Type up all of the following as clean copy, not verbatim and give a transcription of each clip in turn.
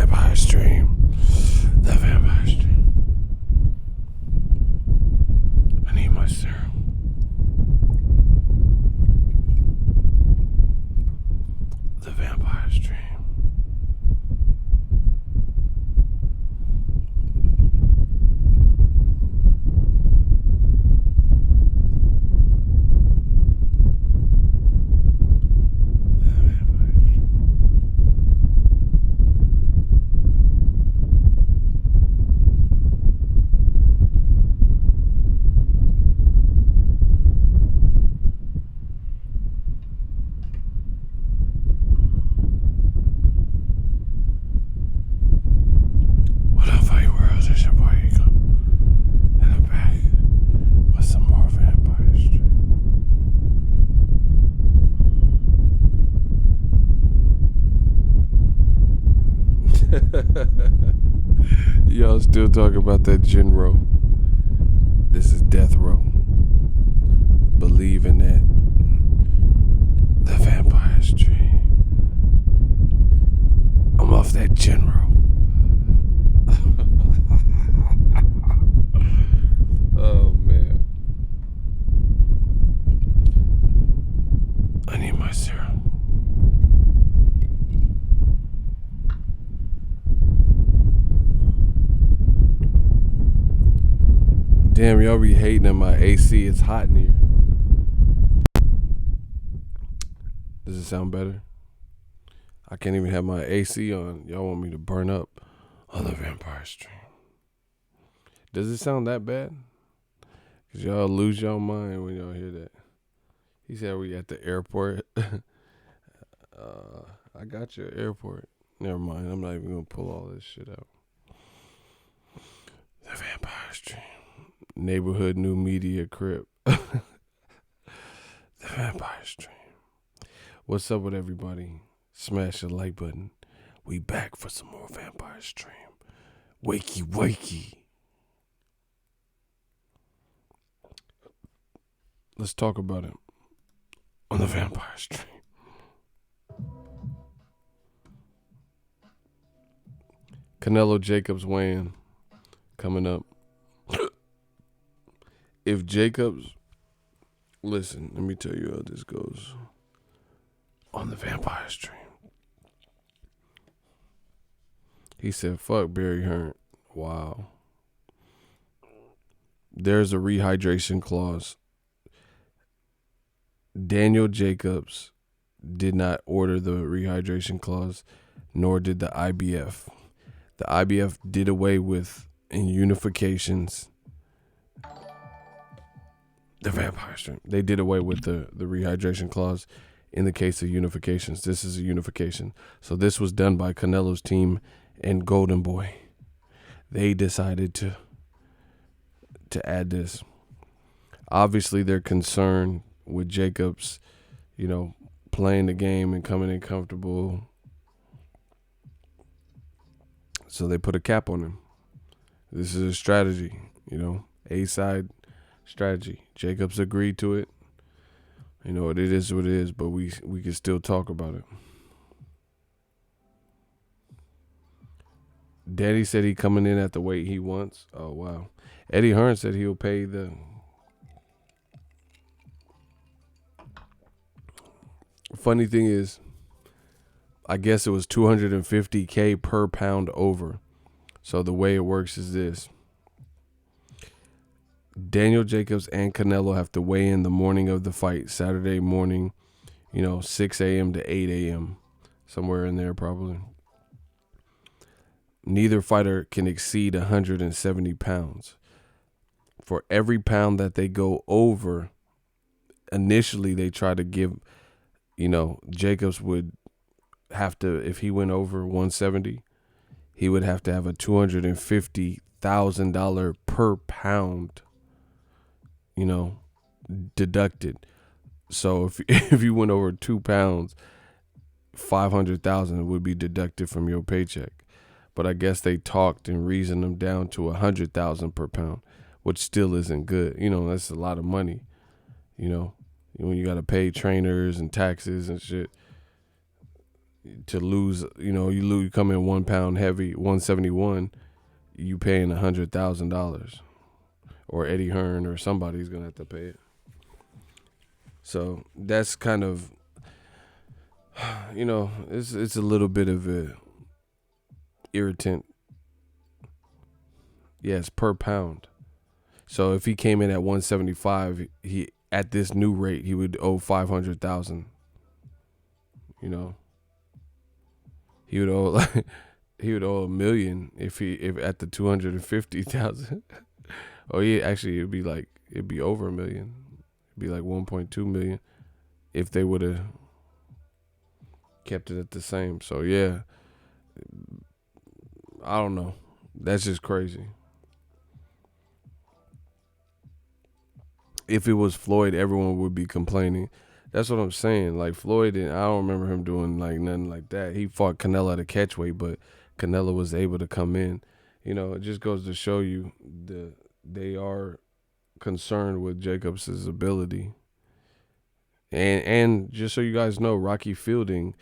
vampire stream. The vampire stream. I need my serum. The vampire stream. Y'all still talking about that gin row. This is death row. Believe in that. The vampire stream. I'm off that gin row. Oh man. I need my serum. Damn, y'all be hating on my AC. It's hot in here. Does it sound better? I can't even have my AC on. Y'all want me to burn up on the vampire stream. Does it sound that bad? Because y'all lose your mind when y'all hear that. He said we at the airport. I got you at airport. Never mind. I'm not even going to pull all this shit out. The vampire stream. Neighborhood new media crib. The vampire stream. What's up with everybody? Smash the like button. We back for some more vampire stream. Wakey wakey. Let's talk about it on the vampire stream. Canelo Jacobs weigh-in coming up. If Jacobs, listen, let me tell you how this goes on the vampire stream. He said, fuck Barry Hearn. Wow. There's a rehydration clause. Daniel Jacobs did not order the rehydration clause, nor did the IBF. The IBF did away with in unifications. The vampire stream. They did away with the rehydration clause in the case of unifications. This is a unification. So this was done by Canelo's team and Golden Boy. They decided to add this. Obviously, they're concerned with Jacobs, playing the game and coming in comfortable. So they put a cap on him. This is a strategy, A-side strategy. Jacobs agreed to it. It is what it is, but we can still talk about it. Daddy said he coming in at the weight he wants. Oh, wow. Eddie Hearn said he'll pay the... Funny thing is, I guess it was $250K per pound over. So the way it works is this. Daniel Jacobs and Canelo have to weigh in the morning of the fight, Saturday morning, 6 a.m. to 8 a.m., somewhere in there probably. Neither fighter can exceed 170 pounds. For every pound that they go over, initially they try to give, Jacobs would have to, if he went over 170, he would have to have a $250,000 per pound, deducted. So if you went over 2 pounds, 500,000 would be deducted from your paycheck. But I guess they talked and reasoned them down to 100,000 per pound, which still isn't good. That's a lot of money. When you got to pay trainers and taxes and shit. to lose. You come in 1 pound heavy, 171. You paying $100,000, or Eddie Hearn or somebody's gonna have to pay it. So that's kind of, it's a little bit of a irritant. Yes, per pound. So if he came in at 175, he at this new rate he would owe 500,000. He would owe he would owe $1 million if at the 250,000. Oh yeah, actually it'd be over $1 million. It'd be like 1.2 million if they would have kept it at the same. So yeah, I don't know. That's just crazy. If it was Floyd, everyone would be complaining. That's what I'm saying. Like Floyd, I don't remember him doing like nothing like that. He fought Canelo at a catchweight, but Canelo was able to come in. It just goes to show you they are concerned with Jacobs' ability. And just so you guys know, Rocky Fielding,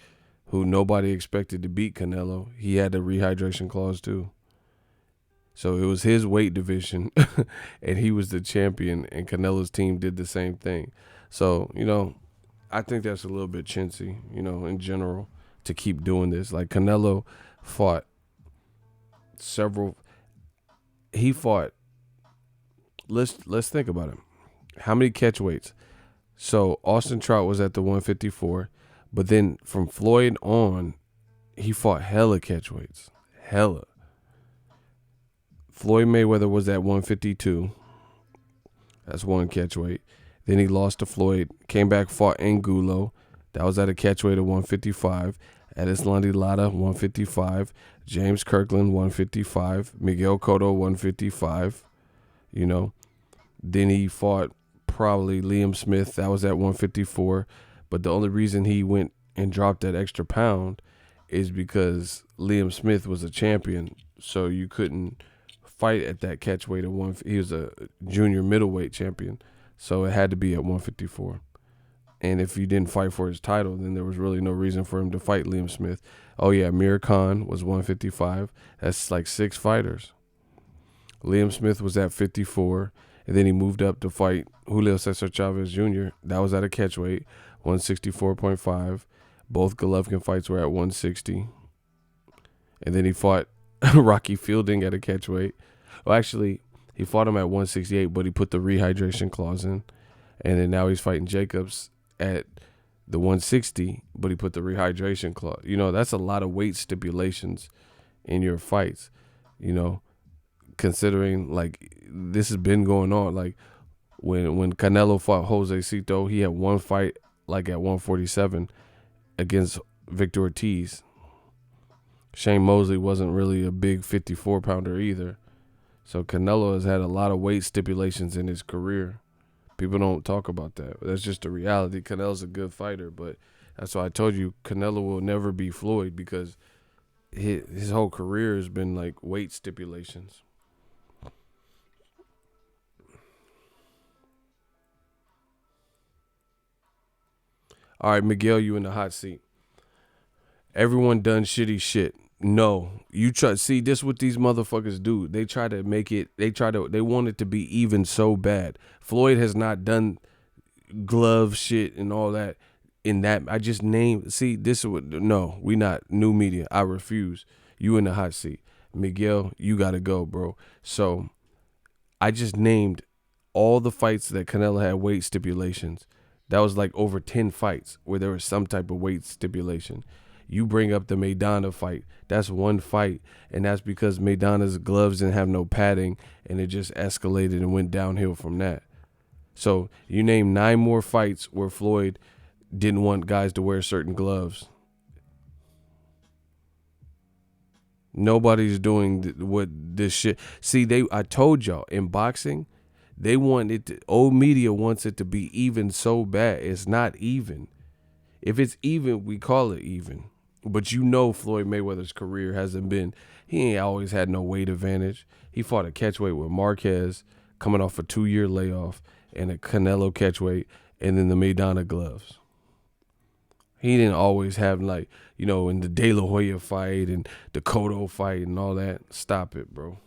who nobody expected to beat Canelo, he had a rehydration clause too. So it was his weight division, and he was the champion, and Canelo's team did the same thing. So, I think that's a little bit chintzy, in general, to keep doing this. Like Canelo fought let's think about it. How many catch weights? So Austin Trout was at the 154, but then from Floyd on, he fought hella catch weights. Hella. Floyd Mayweather was at 152. That's one catch weight. Then he lost to Floyd, came back, fought Angulo. That was at a catch weight of 155. Erislandy Lara, 155. James Kirkland, 155. Miguel Cotto, 155. Then he fought probably Liam Smith. That was at 154. But the only reason he went and dropped that extra pound is because Liam Smith was a champion. So you couldn't fight at that catch weight of one. He was a junior middleweight champion. So it had to be at 154. And if you didn't fight for his title, then there was really no reason for him to fight Liam Smith. Oh, yeah, Amir Khan was 155. That's like 6 fighters. Liam Smith was at 54. And then he moved up to fight Julio Cesar Chavez Jr. That was at a catchweight, 164.5. Both Golovkin fights were at 160. And then he fought Rocky Fielding at a catchweight. Well, actually, he fought him at 168, but he put the rehydration clause in. And then now he's fighting Jacobs at the 160, but he put the rehydration clause. That's a lot of weight stipulations in your fights, considering like this has been going on. Like when Canelo fought Jose Cito, he had one fight like at 147 against Victor Ortiz. Shane Mosley wasn't really a big 54-pounder either. So Canelo has had a lot of weight stipulations in his career. People don't talk about that. That's just the reality. Canelo's a good fighter, but that's why I told you Canelo will never be Floyd, because his whole career has been like weight stipulations. All right, Miguel, you in the hot seat. Everyone done shitty shit. No, you try. See, this is what these motherfuckers do. They try to make it. They want it to be even so bad. Floyd has not done glove shit and all that. In that, I just named. See, this is what. No, we not new media. I refuse. You in the hot seat, Miguel. You gotta go, bro. So, I just named all the fights that Canelo had weight stipulations. That was like over 10 fights where there was some type of weight stipulation. You bring up the Maidana fight. That's one fight, and that's because Maidana's gloves didn't have no padding, and it just escalated and went downhill from that. So you name 9 more fights where Floyd didn't want guys to wear certain gloves. Nobody's doing what this shit. See, I told y'all, in boxing, they want it to, old media wants it to be even so bad. It's not even. If it's even, we call it even. But Floyd Mayweather's career hasn't been, he ain't always had no weight advantage. He fought a catchweight with Marquez, coming off a 2-year layoff, and a Canelo catchweight, and then the Maidana gloves. He didn't always have, like, in the De La Hoya fight and the Cotto fight and all that. Stop it, bro.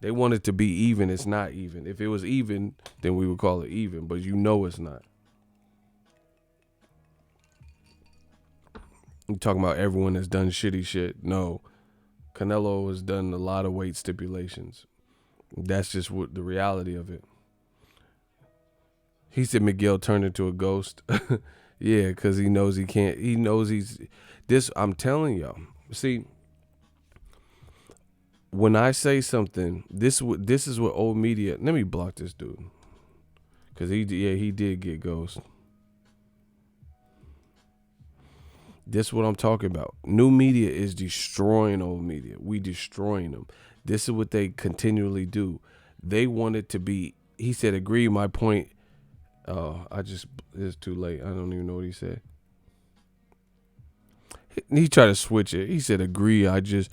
They want it to be even. It's not even. If it was even, then we would call it even. But it's not. You talking about everyone that's done shitty shit. No. Canelo has done a lot of weight stipulations. That's just what the reality of it. He said Miguel turned into a ghost. Yeah, because he knows he can't. He knows he's this. I'm telling y'all. See, when I say something, this is what old media. Let me block this dude, because he did get ghost. This is what I'm talking about. New media is destroying old media. We destroying them. This is what they continually do. They want it to be. He said, "Agree, my point." It's too late. I don't even know what he said. He tried to switch it. He said, "Agree. I'm just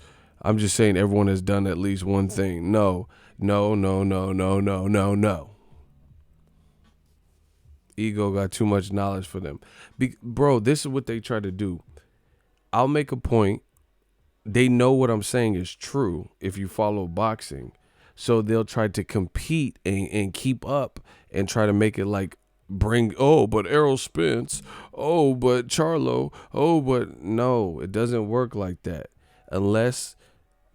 saying everyone has done at least one thing." No. Ego got too much knowledge for them. Bro, this is what they try to do. I'll make a point. They know what I'm saying is true if you follow boxing. So they'll try to compete and keep up and try to make it like but Errol Spence, but Charlo, but no, it doesn't work like that. Unless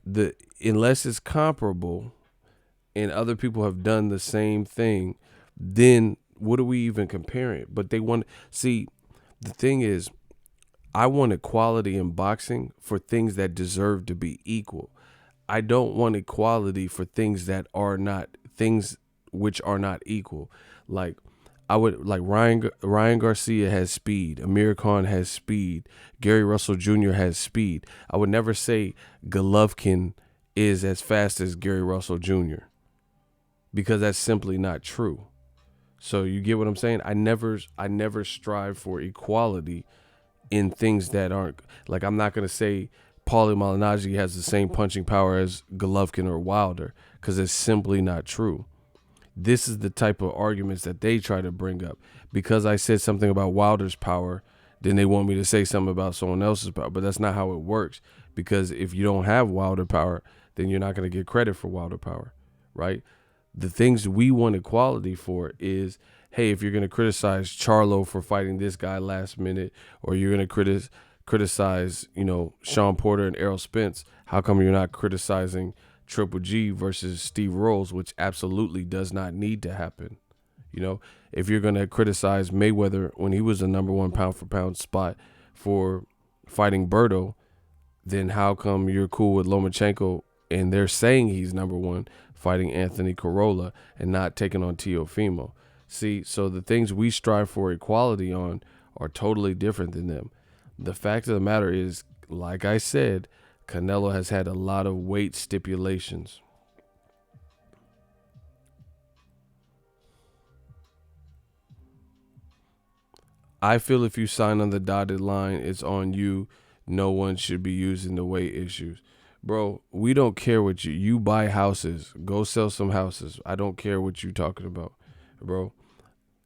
it's comparable and other people have done the same thing, then what are we even comparing? But they want, see, the thing is, I want equality in boxing for things that deserve to be equal. I don't want equality for things that are not, things which are not equal. Like, Ryan Garcia has speed. Amir Khan has speed. Gary Russell Jr. has speed. I would never say Golovkin is as fast as Gary Russell Jr. because that's simply not true. So you get what I'm saying? I never strive for equality in things that aren't, like, I'm not going to say Paulie Malignaggi has the same punching power as Golovkin or Wilder, because it's simply not true. This is the type of arguments that they try to bring up. Because I said something about Wilder's power, then they want me to say something about someone else's power. But that's not how it works. Because if you don't have Wilder power, then you're not going to get credit for Wilder power, right? The things we want equality for is, hey, if you're going to criticize Charlo for fighting this guy last minute, or you're going to criticize, Sean Porter and Errol Spence, how come you're not criticizing Triple G versus Steve Rolls, which absolutely does not need to happen? If you're going to criticize Mayweather when he was the number one pound for pound spot for fighting Berto, then how come you're cool with Lomachenko and they're saying he's number one fighting Anthony Corolla and not taking on Teofimo? See, so the things we strive for equality on are totally different than them. The fact of the matter is, like I said, Canelo has had a lot of weight stipulations. I feel if you sign on the dotted line, it's on you. No one should be using the weight issues. Bro, we don't care what you buy houses. Go sell some houses. I don't care what you talking about, bro.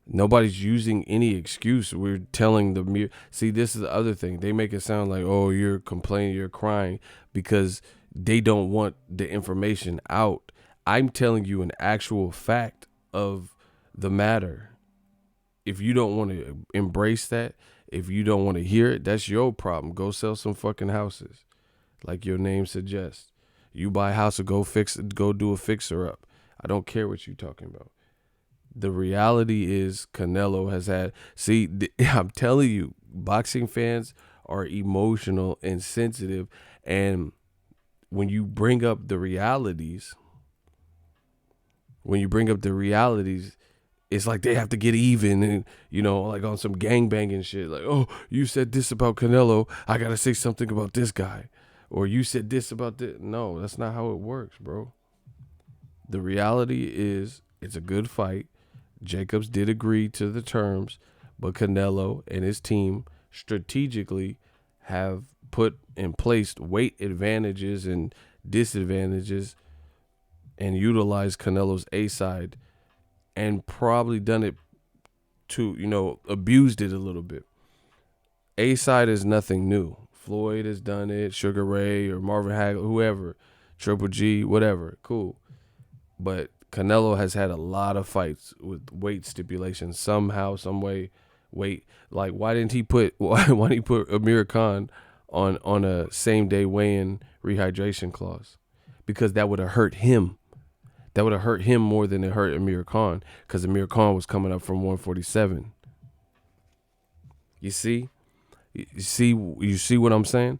Nobody's using any excuse. We're telling the see, this is the other thing. They make it sound like, oh, you're complaining, you're crying because they don't want the information out. I'm telling you an actual fact of the matter. If you don't want to embrace that, if you don't want to hear it, that's your problem. Go sell some fucking houses, like your name suggests. You buy a house or go do a fixer up. I don't care what you're talking about. The reality is Canelo has had, I'm telling you, boxing fans are emotional and sensitive. And when you bring up the realities, it's like they have to get even and, like on some gangbanging shit. Like, oh, you said this about Canelo, I got to say something about this guy. Or you said this about this. No, that's not how it works, bro. The reality is it's a good fight. Jacobs did agree to the terms, but Canelo and his team strategically have put in place weight advantages and disadvantages and utilized Canelo's A side and probably done it to, abused it a little bit. A-side is nothing new. Floyd has done it, Sugar Ray or Marvin Hagler, whoever, Triple G, whatever, cool. But Canelo has had a lot of fights with weight stipulations somehow, some way. Weight, like why didn't he put didn't he put Amir Khan on a same day weigh-in rehydration clause? Because that would have hurt him. That would have hurt him more than it hurt Amir Khan, because Amir Khan was coming up from 147. You see? You see what I'm saying?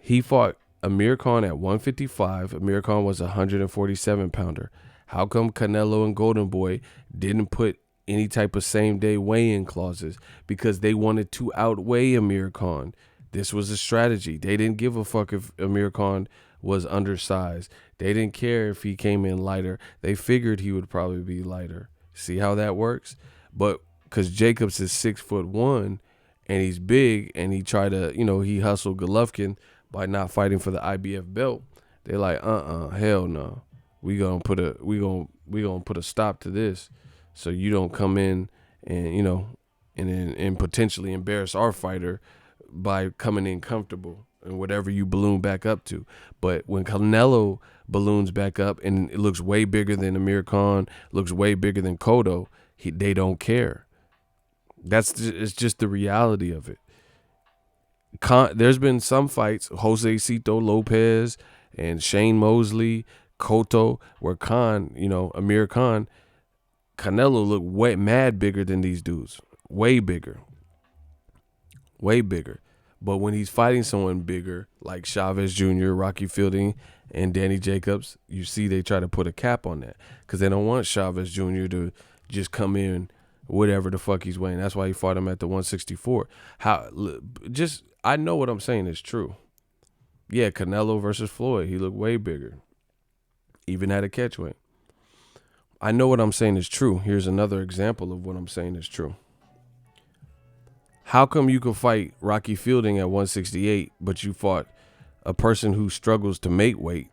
He fought Amir Khan at 155. Amir Khan was a 147 pounder. How come Canelo and Golden Boy didn't put any type of same day weigh-in clauses? Because they wanted to outweigh Amir Khan. This was a strategy. They didn't give a fuck if Amir Khan was undersized. They didn't care if he came in lighter. They figured he would probably be lighter. See how that works? But because Jacobs is 6'1" and he's big, and he tried to, he hustled Golovkin by not fighting for the IBF belt. They're like, hell no. We gonna put a stop to this, so you don't come in and and potentially embarrass our fighter by coming in comfortable and whatever you balloon back up to. But when Canelo balloons back up and it looks way bigger than Amir Khan, looks way bigger than Cotto, they don't care. It's just the reality of it. There's been some fights, Jose Cito Lopez and Shane Mosley, Cotto, where Amir Khan, Canelo looked way mad bigger than these dudes. Way bigger. Way bigger. But when he's fighting someone bigger, like Chavez Jr., Rocky Fielding, and Danny Jacobs, you see they try to put a cap on that, because they don't want Chavez Jr. to just come in whatever the fuck he's weighing. That's why he fought him at the 164. I know what I'm saying is true. Yeah, Canelo versus Floyd, he looked way bigger. Even had a catch weight. I know what I'm saying is true. Here's another example of what I'm saying is true. How come you could fight Rocky Fielding at 168, but you fought a person who struggles to make weight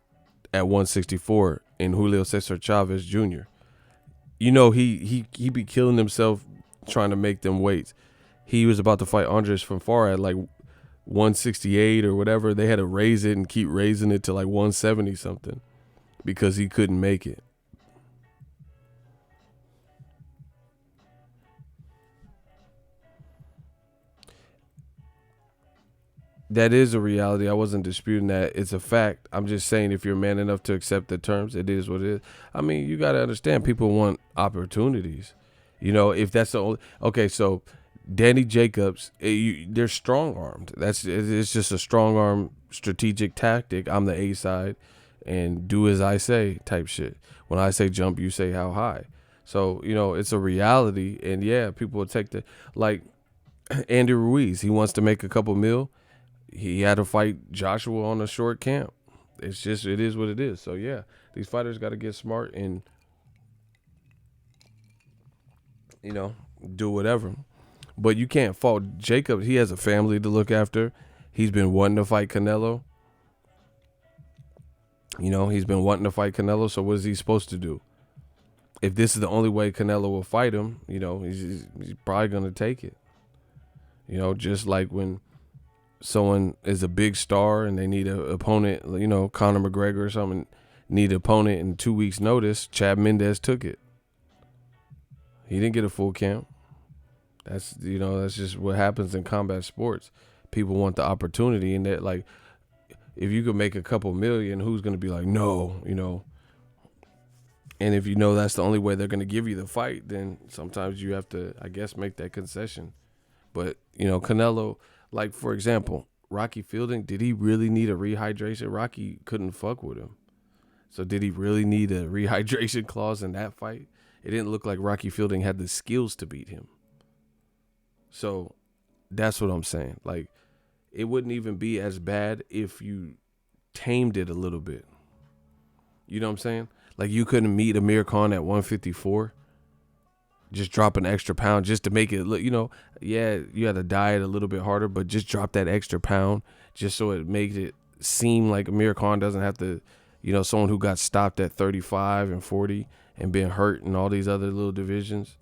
at 164 in Julio Cesar Chavez Jr.? He be killing himself trying to make them weights. He was about to fight Andres Fanfara at like 168 or whatever. They had to raise it and keep raising it to like 170 something because he couldn't make it. That is a reality. I wasn't disputing that. It's a fact. I'm just saying, if you're man enough to accept the terms, it is what it is. I mean, you got to understand, people want opportunities. If that's the only... Okay, so Danny Jacobs, they're strong-armed. It's just a strong-arm strategic tactic. I'm the A side, and do as I say type shit. When I say jump, you say how high. So, it's a reality, and yeah, people will take like Andy Ruiz, he wants to make a couple mil. He had to fight Joshua on a short camp. It is what it is. So, yeah, these fighters got to get smart and, do whatever. But you can't fault Jacob. He has a family to look after. He's been wanting to fight Canelo. He's been wanting to fight Canelo. So what is he supposed to do? If this is the only way Canelo will fight him, he's probably going to take it. Just like when someone is a big star and they need an opponent, Conor McGregor or something, need an opponent in 2 weeks' notice, Chad Mendez took it. He didn't get a full camp. That's just what happens in combat sports. People want the opportunity, and that, like, if you could make a couple million, who's going to be like, no, And if that's the only way they're going to give you the fight, then sometimes you have to, I guess, make that concession. But, Canelo, like, for example, Rocky Fielding, did he really need a rehydration? Rocky couldn't fuck with him. So did he really need a rehydration clause in that fight? It didn't look like Rocky Fielding had the skills to beat him. So that's what I'm saying. Like, it wouldn't even be as bad if you tamed it a little bit. You know what I'm saying? Like, you couldn't meet Amir Khan at 154. Just drop an extra pound just to make it look, yeah, you had to diet a little bit harder, but just drop that extra pound just so it makes it seem like Amir Khan doesn't have to, someone who got stopped at 35 and 40 and been hurt in all these other little divisions.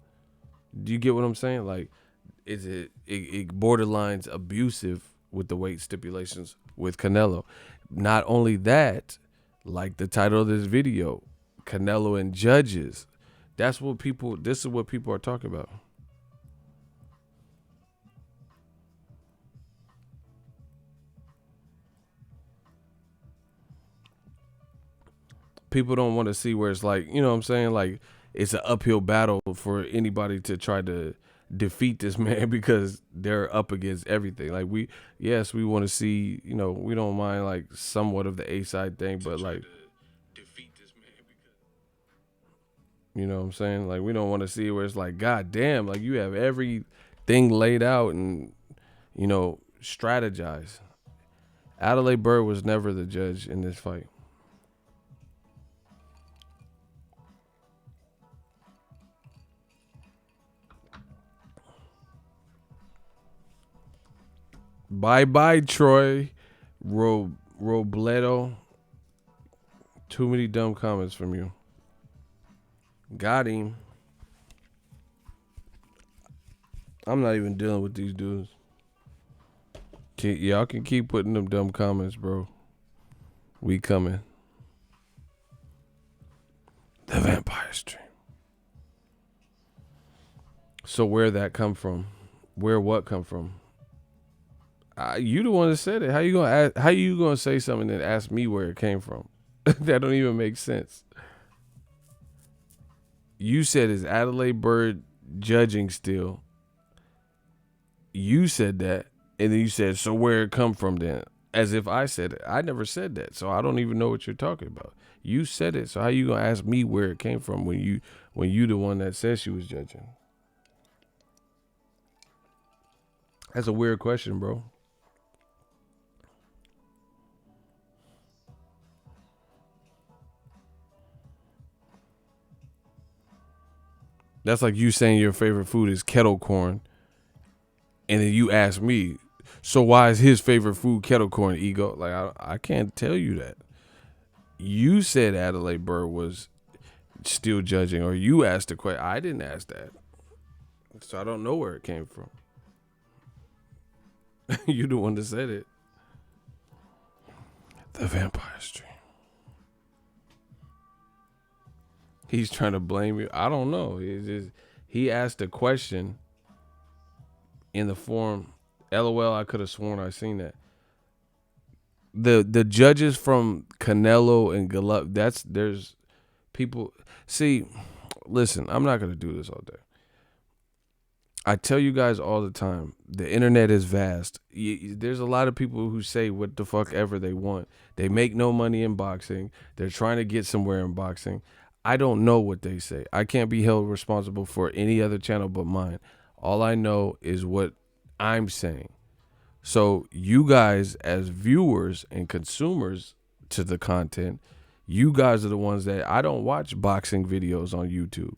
Do you get what I'm saying? Like, it borderlines abusive with the weight stipulations with Canelo. Not only that, like the title of this video, Canelo and judges. This is what people are talking about. People don't want to see where it's like, you know what I'm saying? Like, it's an uphill battle for anybody to try to defeat this man because they're up against everything. Like, yes, we want to see, we don't mind like somewhat of the A side thing, but like, you know what I'm saying? Like, we don't want to see where it's like, God damn, like you have everything laid out and, strategize. Adelaide Bird was never the judge in this fight. Bye bye, Troy Robledo. Too many dumb comments from you. Got him. I'm not even dealing with these dudes. Y'all can keep putting them dumb comments, bro. We coming. The Vampire Stream. So where that come from? Where what come from? You the one that said it. How you gonna say something and ask me where it came from? That don't even make sense. You said, is Adelaide Bird judging still? You said that, and then you said, so where it come from then? As if I said it. I never said that, so I don't even know what you're talking about. You said it, so how you gonna ask me where it came from when you the one that said she was judging? That's a weird question, bro. That's like you saying your favorite food is kettle corn, and then you ask me, so why is his favorite food kettle corn, ego? Like, I can't tell you that. You said Adelaide Bird was still judging, or you asked the question. I didn't ask that, so I don't know where it came from. You the one that said it. The Vampire Stream. He's trying to blame you. I don't know. He asked a question in the form, LOL, I could have sworn I seen that. The judges from Canelo and Golovkin, there's people. See, listen, I'm not gonna do this all day. I tell you guys all the time, the internet is vast. There's a lot of people who say what the fuck ever they want. They make no money in boxing. They're trying to get somewhere in boxing. I don't know what they say. I can't be held responsible for any other channel but mine. All I know is what I'm saying. So you guys, as viewers and consumers to the content, you guys are the ones that I don't watch boxing videos on YouTube.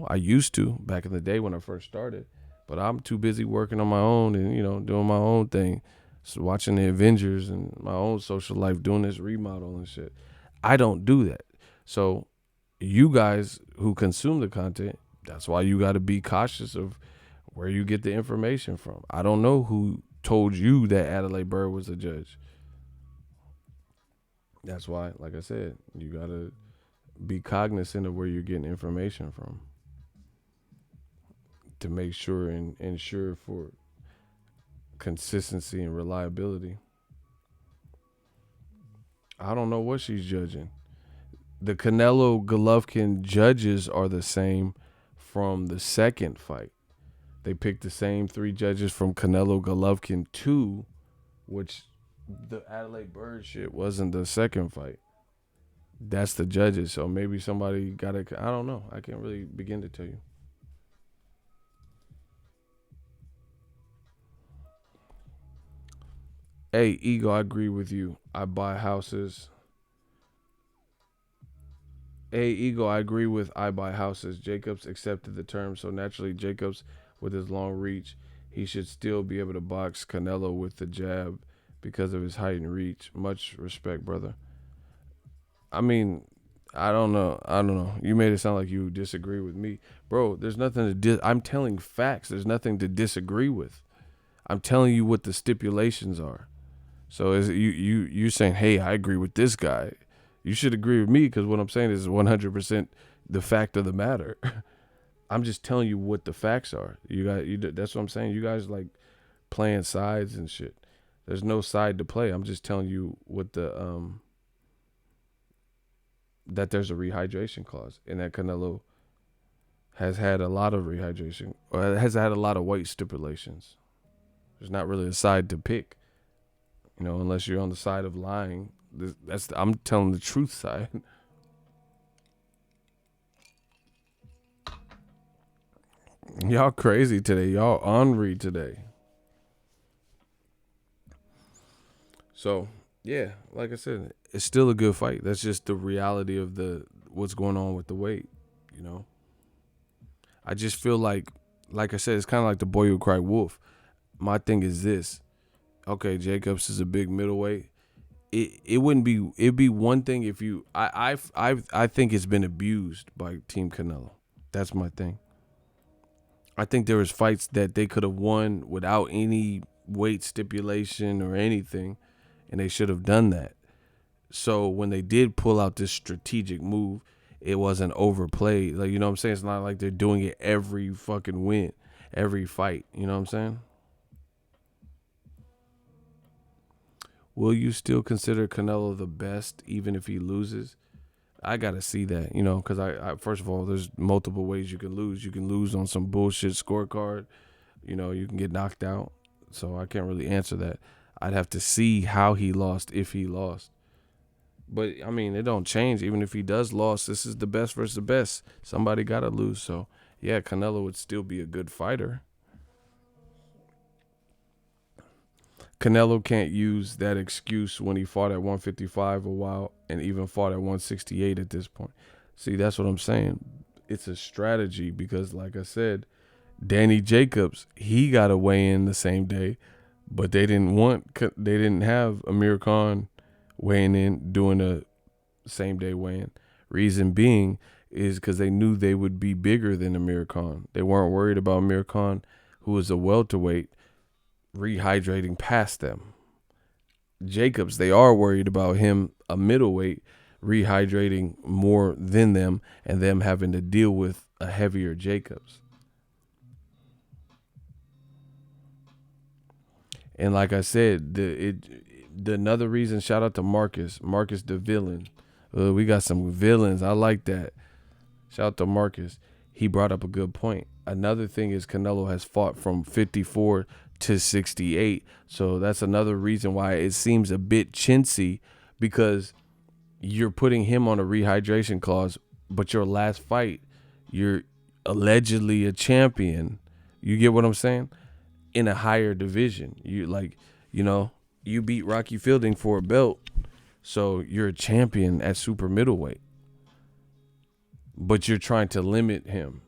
I used to back in the day when I first started, but I'm too busy working on my own and, doing my own thing. So watching the Avengers and my own social life, doing this remodel and shit. I don't do that. So you guys who consume the content, that's why you got to be cautious of where you get the information from. I don't know who told you that Adelaide Bird was a judge. That's why, like I said, you got to be cognizant of where you're getting information from to make sure and ensure for consistency and reliability. I don't know what she's judging. The Canelo Golovkin judges are the same from the second fight. They picked the same 3 judges from Canelo Golovkin 2, which the Adelaide Bird shit wasn't the second fight. That's the judges. So maybe somebody got it. I don't know. I can't really begin to tell you. Hey, Ego, I agree with you. I buy houses. Hey, Ego, I agree with I buy houses. Jacobs accepted the term, so naturally Jacobs, with his long reach, he should still be able to box Canelo with the jab because of his height and reach. Much respect, brother. I mean, I don't know. I don't know. You made it sound like you disagree with me, bro. There's nothing to. I'm telling facts. There's nothing to disagree with. I'm telling you what the stipulations are. So is you saying, hey, I agree with this guy. You should agree with me because what I'm saying is 100% the fact of the matter. I'm just telling you what the facts are. That's what I'm saying. You guys like playing sides and shit. There's no side to play. I'm just telling you what that there's a rehydration clause and that Canelo has had a lot of rehydration or has had a lot of weight stipulations. There's not really a side to pick, unless you're on the side of lying. I'm telling the truth side. Y'all crazy today. Y'all ornery today. So, yeah, like I said, it's still a good fight. That's just the reality of what's going on with the weight, I just feel like I said, it's kind of like the boy who cried wolf. My thing is this. Okay, Jacobs is a big middleweight. It'd be one thing if you I think it's been abused by Team Canelo. That's my thing. I think there was fights that they could have won without any weight stipulation or anything, and they should have done that. So when they did pull out this strategic move, it wasn't overplayed. Like, you know what I'm saying? It's not like they're doing it every fucking win, every fight. You know what I'm saying? Will you still consider Canelo the best even if he loses? I got to see that, because I first of all, there's multiple ways you can lose. You can lose on some bullshit scorecard. You can get knocked out. So I can't really answer that. I'd have to see how he lost if he lost. But, I mean, it don't change. Even if he does lose, this is the best versus the best. Somebody got to lose. So, yeah, Canelo would still be a good fighter. Canelo can't use that excuse when he fought at 155 a while and even fought at 168 at this point. See, that's what I'm saying. It's a strategy because, like I said, Danny Jacobs, he got to weigh in the same day, but they didn't have Amir Khan weighing in, doing a same day weigh-in. Reason being is because they knew they would be bigger than Amir Khan. They weren't worried about Amir Khan, who was a welterweight, rehydrating past them. Jacobs, they are worried about him, a middleweight, rehydrating more than them and them having to deal with a heavier Jacobs. And like I said, another reason, shout out to Marcus the villain. We got some villains. I like that. Shout out to Marcus. He brought up a good point. Another thing is Canelo has fought from 54 to 68. So that's another reason why it seems a bit chintzy, because you're putting him on a rehydration clause, but your last fight, you're allegedly a champion. You get what I'm saying? In a higher division. You beat Rocky Fielding for a belt. So you're a champion at super middleweight. But you're trying to limit him.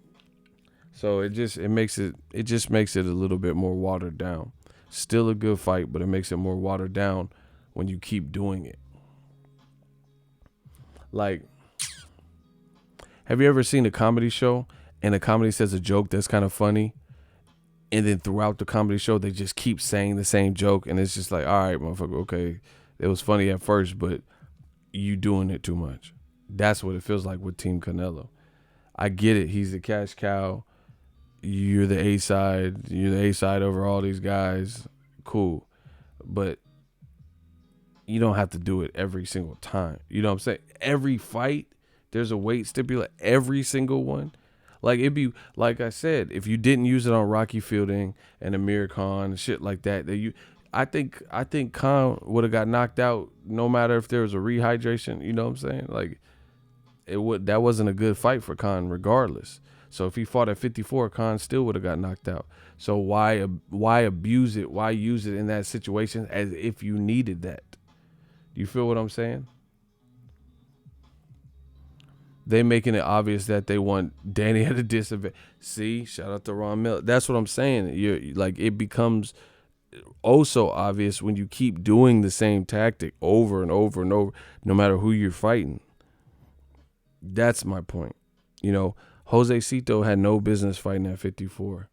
So it just makes it a little bit more watered down. Still a good fight, but it makes it more watered down when you keep doing it. Like, have you ever seen a comedy show and a comedy says a joke that's kind of funny, and then throughout the comedy show they just keep saying the same joke, and it's just like, all right, motherfucker, okay, it was funny at first, but you doing it too much. That's what it feels like with Team Canelo. I get it. He's the cash cow. You're the A side. You're the A side over all these guys. Cool. But you don't have to do it every single time. You know what I'm saying? Every fight, there's a weight stipulate. Every single one. Like, it'd be, like I said, if you didn't use it on Rocky Fielding and Amir Khan and shit like that, I think Khan would have got knocked out no matter if there was a rehydration. You know what I'm saying? Like, that wasn't a good fight for Khan regardless. So if he fought at 54, Khan still would have got knocked out. So why abuse it? Why use it in that situation as if you needed that? You feel what I'm saying? They making it obvious that they want Danny at a disadvantage. See, shout out to Ron Miller. That's what I'm saying. It becomes so obvious when you keep doing the same tactic over and over and over, no matter who you're fighting. That's my point. You know, Jose Cito had no business fighting at 54,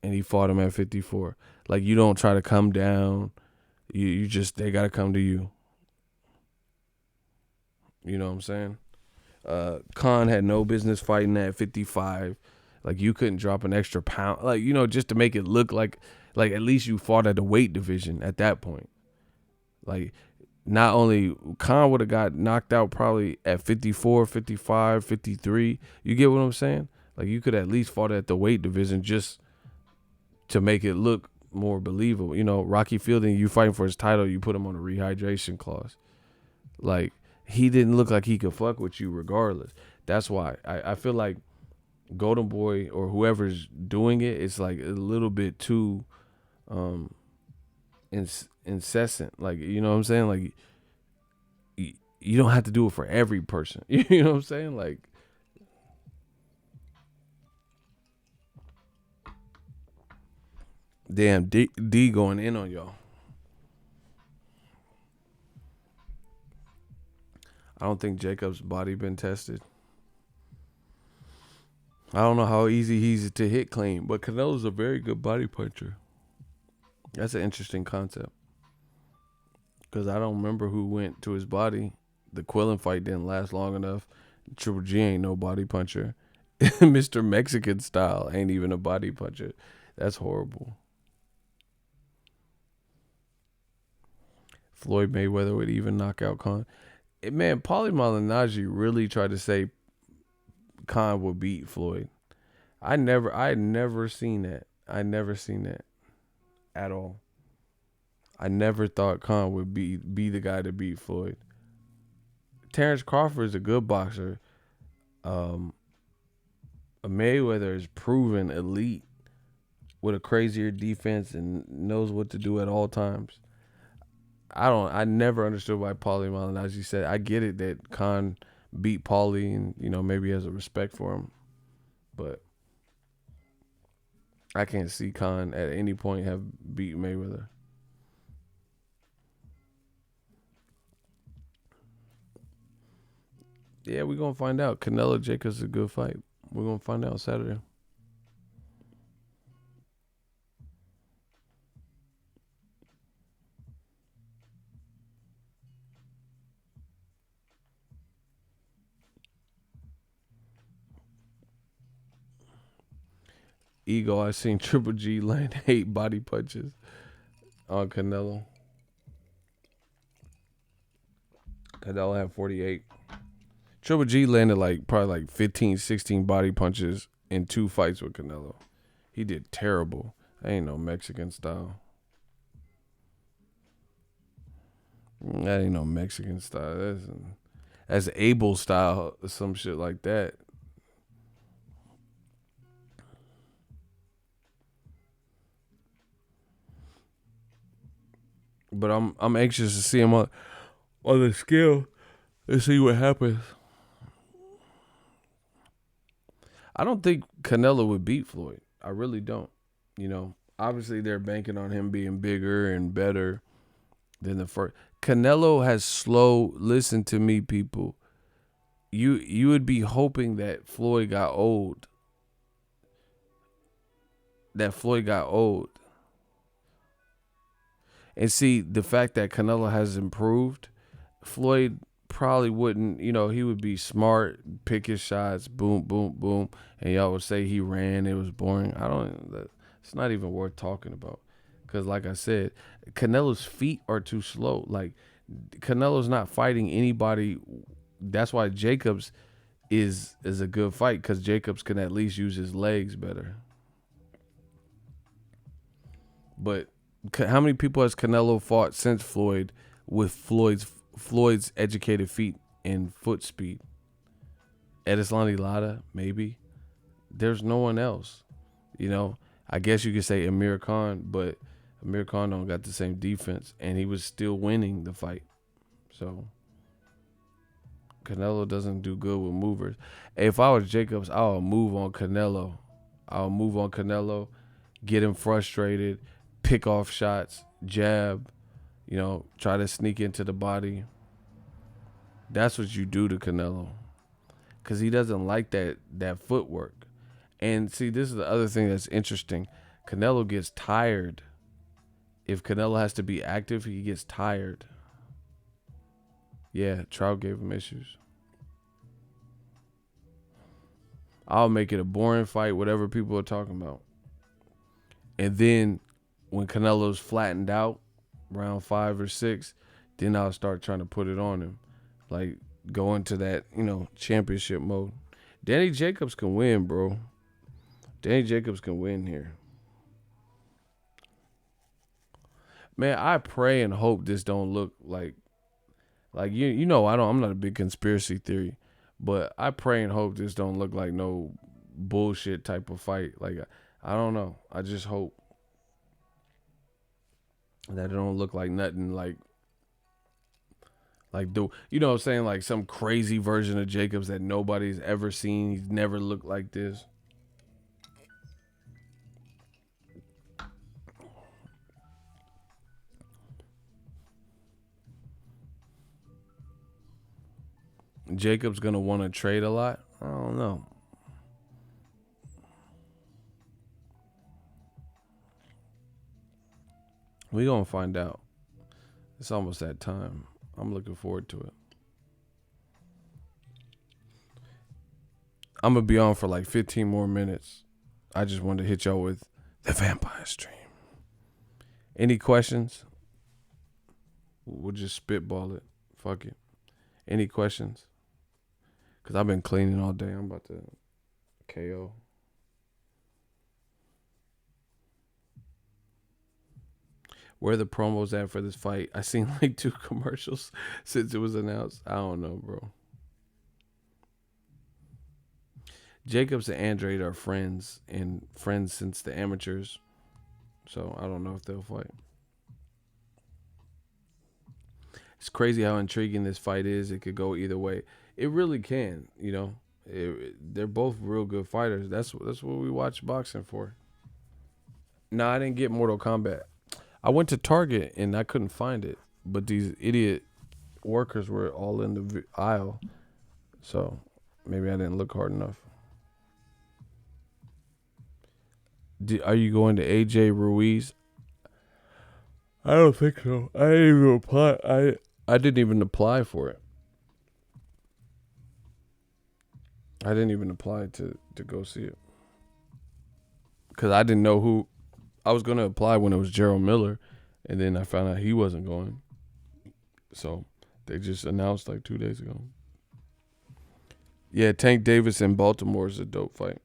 and he fought him at 54. Like, you don't try to come down. You just, they got to come to you. You know what I'm saying? Khan had no business fighting at 55. Like, you couldn't drop an extra pound. Like, you know, just to make it look like at least you fought at the weight division at that point. Like, not only Khan would have got knocked out probably at 54, 55, 53. You get what I'm saying? Like, you could at least fought at the weight division just to make it look more believable. You know, Rocky Fielding, you fighting for his title, you put him on a rehydration clause. Like, he didn't look like he could fuck with you regardless. That's why I feel like Golden Boy or whoever's doing it, it's like a little bit too incessant. Like, you know what I'm saying? Like, you don't have to do it for every person. You know what I'm saying? Like, damn, D going in on y'all. I don't think Jacob's body been tested. I don't know how easy he's to hit clean, but Canelo's a very good body puncher. That's an interesting concept. Because I don't remember who went to his body. The Quillen fight didn't last long enough. Triple G ain't no body puncher. Mr. Mexican style ain't even a body puncher. That's horrible. Floyd Mayweather would even knock out Khan. Man, Paulie Malignaggi really tried to say Khan would beat Floyd. I had never seen that. I never seen that at all. I never thought Khan would be the guy to beat Floyd. Terrence Crawford is a good boxer. Mayweather is proven elite with a crazier defense and knows what to do at all times. I never understood why Paulie Malignaggi said. I get it that Khan beat Paulie and, you know, maybe has a respect for him, but I can't see Khan at any point have beat Mayweather. Yeah, we're going to find out. Canelo Jacobs is a good fight. We're going to find out Saturday. Ego, I seen Triple G land 8 body punches on Canelo. Canelo had 48. Triple G landed probably 15, 16 body punches in 2 fights with Canelo. He did terrible. That ain't no Mexican style. That ain't no Mexican style. That's Abel style, some shit like that. But I'm anxious to see him on the scale and see what happens. I don't think Canelo would beat Floyd. I really don't. You know, obviously they're banking on him being bigger and better than the first. Canelo has slow. Listen to me, people. You would be hoping that Floyd got old. And see, the fact that Canelo has improved, Floyd probably wouldn't, you know, he would be smart, pick his shots, boom, boom, boom, and y'all would say he ran, it was boring. It's not even worth talking about. Because like I said, Canelo's feet are too slow. Like, Canelo's not fighting anybody. That's why Jacobs is a good fight, because Jacobs can at least use his legs better. But how many people has Canelo fought since Floyd with Floyd's educated feet and foot speed? Edeslani Lara, maybe. There's no one else. You know, I guess you could say Amir Khan, but Amir Khan don't got the same defense, and he was still winning the fight. So Canelo doesn't do good with movers. If I was Jacobs, I'll move on Canelo. Get him frustrated, pick off shots, jab, you know, try to sneak into the body. That's what you do to Canelo. because he doesn't like that footwork. And see, this is the other thing that's interesting. Canelo gets tired. If Canelo has to be active, he gets tired. Yeah, Trout gave him issues. I'll make it a boring fight, whatever people are talking about. And then when Canelo's flattened out, round 5 or 6, then I'll start trying to put it on him. Like, go into that, championship mode. Danny Jacobs can win, bro. Danny Jacobs can win here. Man, I pray and hope this don't look like I'm not a big conspiracy theory, but I pray and hope this don't look like no bullshit type of fight. Like, I don't know. I just hope that it don't look like nothing like what I'm saying, like some crazy version of Jacobs that nobody's ever seen. He's never looked like this. Jacob's gonna want to trade a lot. I don't know. We gonna find out. It's almost that time. I'm looking forward to it. I'm gonna be on for like 15 more minutes. I just wanted to hit y'all with the vampire stream. Any questions? We'll just spitball it. Fuck it. Any questions? Because I've been cleaning all day. I'm about to KO. Where are the promos at for this fight? I seen like 2 commercials since it was announced. I don't know, bro. Jacobs and Andrade are friends, and friends since the amateurs. So I don't know if they'll fight. It's crazy how intriguing this fight is. It could go either way. It really can, they're both real good fighters. That's what we watch boxing for. No, I didn't get Mortal Kombat. I went to Target and I couldn't find it, but these idiot workers were all in the aisle, so maybe I didn't look hard enough. Are you going to AJ Ruiz? I don't think so. I didn't even apply. I didn't even apply for it. I didn't even apply to go see it because I didn't know who. I was going to apply when it was Gerald Miller, and then I found out he wasn't going. So they just announced like 2 days ago. Yeah, Tank Davis in Baltimore is a dope fight.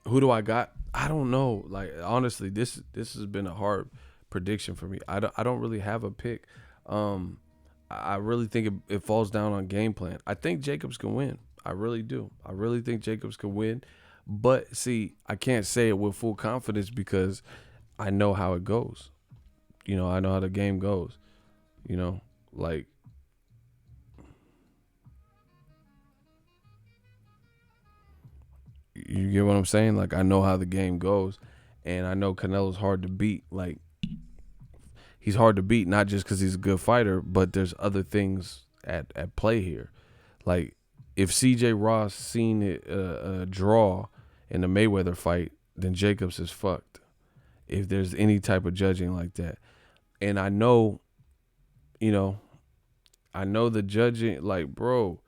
Who do I got? I don't know. Like, honestly, this has been a hard prediction for me. I don't really have a pick. I really think it falls down on game plan. I think Jacobs can win. I really do. I really think Jacobs can win. But, see, I can't say it with full confidence because I know how it goes. I know how the game goes. Like, you get what I'm saying? Like, I know how the game goes, and I know Canelo's hard to beat. Like, he's hard to beat, not just because he's a good fighter, but there's other things at play here. Like, if C.J. Ross seen it a draw in the Mayweather fight, then Jacobs is fucked. If there's any type of judging like that. And I know, the judging, like, bro,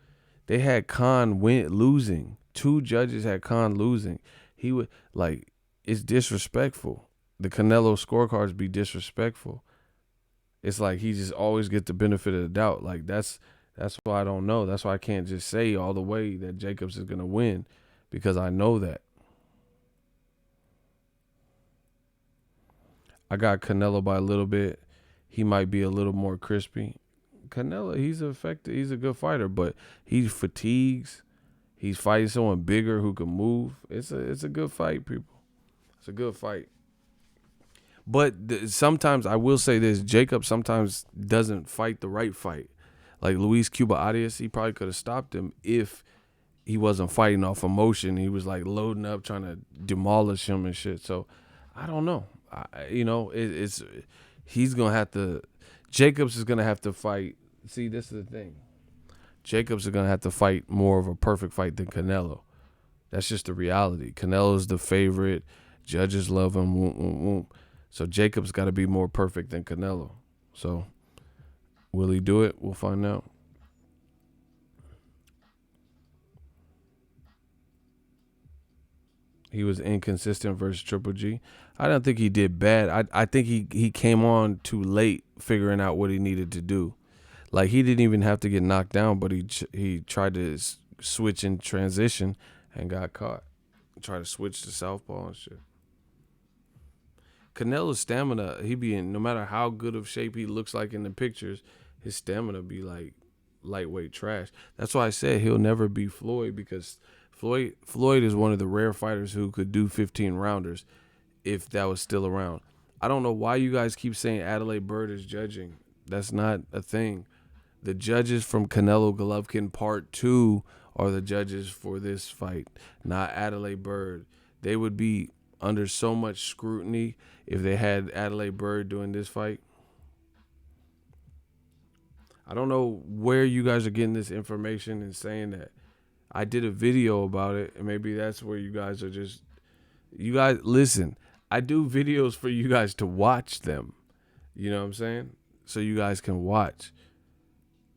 they had Khan losing. 2 judges had Khan losing. He would, like, it's disrespectful. The Canelo scorecards be disrespectful. It's like he just always get the benefit of the doubt. Like, that's why I don't know. That's why I can't just say all the way that Jacobs is going to win, because I know that. I got Canelo by a little bit. He might be a little more crispy. Canelo, he's effective. He's a good fighter, but he fatigues. He's fighting someone bigger who can move. It's a good fight, people. It's a good fight. But sometimes, I will say this, Jacob sometimes doesn't fight the right fight. Like Luis Cuba Arias, he probably could have stopped him if he wasn't fighting off emotion. He was like loading up, trying to demolish him and shit. So I don't know. He's going to have to, Jacobs is going to have to fight. See, this is the thing. Jacobs is going to have to fight more of a perfect fight than Canelo. That's just the reality. Canelo's the favorite. Judges love him. Whoop, whoop, whoop. So Jacobs got to be more perfect than Canelo. So will he do it? We'll find out. He was inconsistent versus Triple G. I don't think he did bad. I think he came on too late figuring out what he needed to do. Like, he didn't even have to get knocked down, but he tried to switch in transition and got caught. Tried to switch to southpaw and shit. Canelo's stamina, he be in, no matter how good of shape he looks like in the pictures, his stamina be like lightweight trash. That's why I said he'll never be Floyd, because Floyd is one of the rare fighters who could do 15 rounders if that was still around. I don't know why you guys keep saying Adelaide Byrd is judging. That's not a thing. The judges from Canelo Golovkin Part 2 are the judges for this fight, not Adelaide Byrd. They would be under so much scrutiny if they had Adelaide Byrd doing this fight. I don't know where you guys are getting this information and saying that. I did a video about it, and maybe that's where you guys are just... You guys, listen, I do videos for you guys to watch them. You know what I'm saying? So you guys can watch.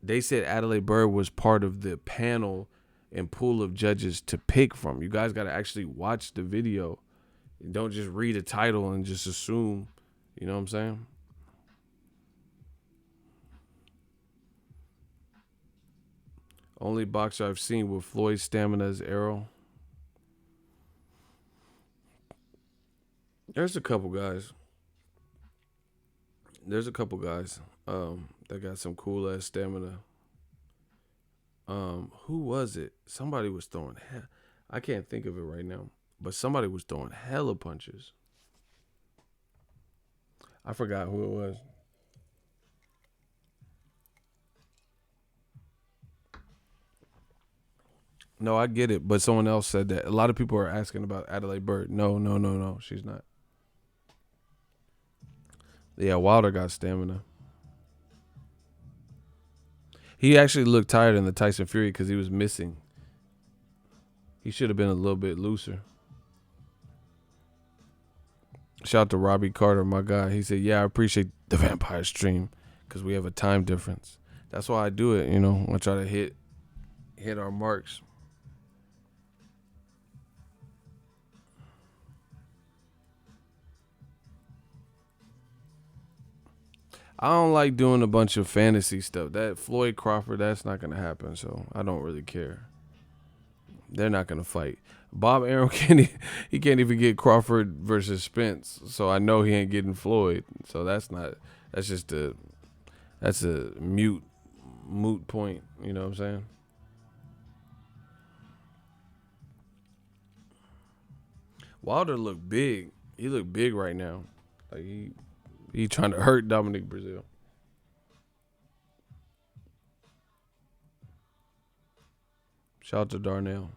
They said Adelaide Byrd was part of the panel and pool of judges to pick from. You guys got to actually watch the video. Don't just read a title and just assume. You know what I'm saying? Only boxer I've seen with Floyd's stamina is Errol. There's a couple guys. That got some cool ass stamina. Who was it? Somebody was throwing I can't think of it right now, but somebody was throwing hella punches. I forgot who it was. No, I get it, but someone else said that. A lot of people are asking about Adelaide Byrd. No, she's not. Yeah, Wilder got stamina. He actually looked tired in the Tyson Fury because he was missing. He should have been a little bit looser. Shout out to Robbie Carter, my guy. He said, yeah, I appreciate the vampire stream because we have a time difference. That's why I do it, you know. I try to hit our marks. I don't like doing a bunch of fantasy stuff. That Floyd Crawford, that's not going to happen, so I don't really care. They're not going to fight. Bob Arum can't even get Crawford versus Spence, so I know he ain't getting Floyd. So that's a moot point, you know what I'm saying? Wilder looked big. He looked big right now. Like he trying to hurt Dominic Brazil. Shout out to Darnell.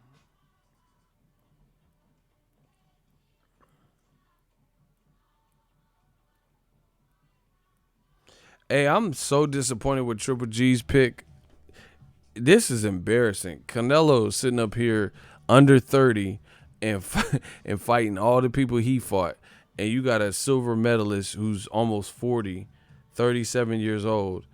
Hey, I'm so disappointed with Triple G's pick. This is embarrassing. Canelo sitting up here under 30 and and fighting all the people he fought. And you got a silver medalist who's almost 40, 37 years old,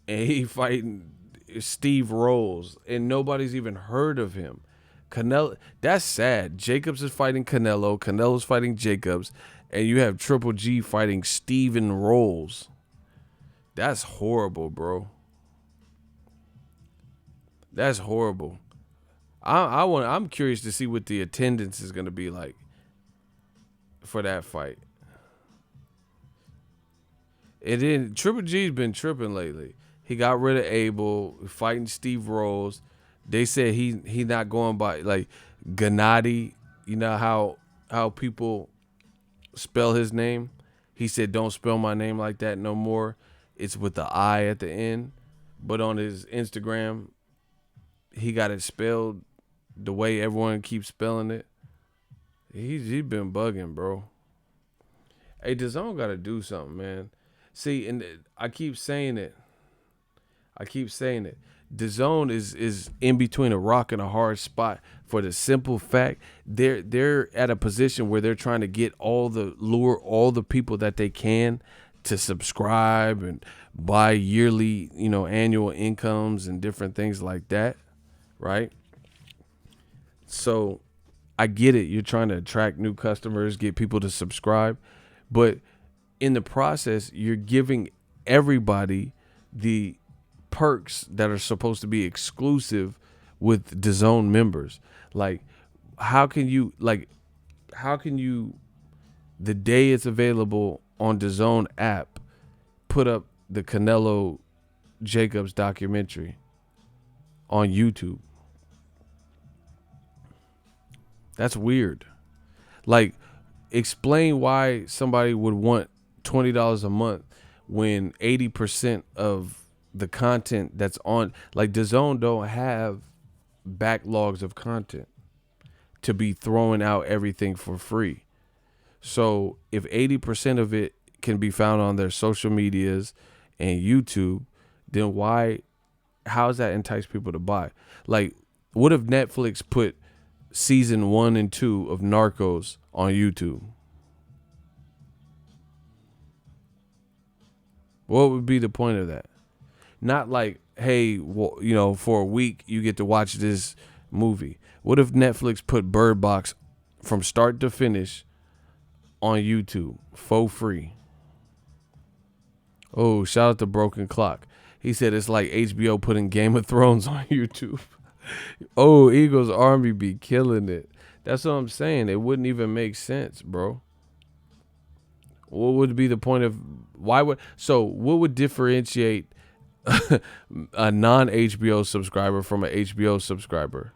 and he fighting Steve Rolls, and nobody's even heard of him. Canelo, that's sad. Jacobs is fighting Canelo. Canelo's fighting Jacobs, and you have Triple G fighting Steven Rolls. That's horrible, bro. That's horrible. I'm curious to see what the attendance is gonna be like for that fight. Triple G's been tripping lately. He got rid of Abel, fighting Steve Rolls. They said he not going by like Gennady. You know how people spell his name? He said, don't spell my name like that no more. It's with the I at the end. But on his Instagram, he got it spelled the way everyone keeps spelling it. He been bugging, bro. Hey, DAZN got to do something, man. See, and I keep saying it. DAZN is in between a rock and a hard spot for the simple fact they're at a position where they're trying to lure all the people that they can to subscribe and buy yearly, annual incomes and different things like that, right? So I get it. You're trying to attract new customers, get people to subscribe, but in the process, you're giving everybody the perks that are supposed to be exclusive with DAZN members. Like, how can you the day it's available on DAZN app put up the Canelo Jacobs documentary on YouTube? That's weird. Like, explain why somebody would want $20 a month when 80% of the content that's on, like, DAZN don't have backlogs of content to be throwing out everything for free. So if 80% of it can be found on their social medias and YouTube, then how does that entice people to buy? Like, what if Netflix put season 1 and 2 of Narcos on YouTube? What would be the point of that? Not like, hey, for a week you get to watch this movie. What if Netflix put Bird Box from start to finish on YouTube for free? Oh, shout out to Broken Clock. He said it's like HBO putting Game of Thrones on YouTube. Oh, Eagles Army be killing it. That's what I'm saying. It wouldn't even make sense, bro. What would be the point of what would differentiate a non-HBO subscriber from an HBO subscriber?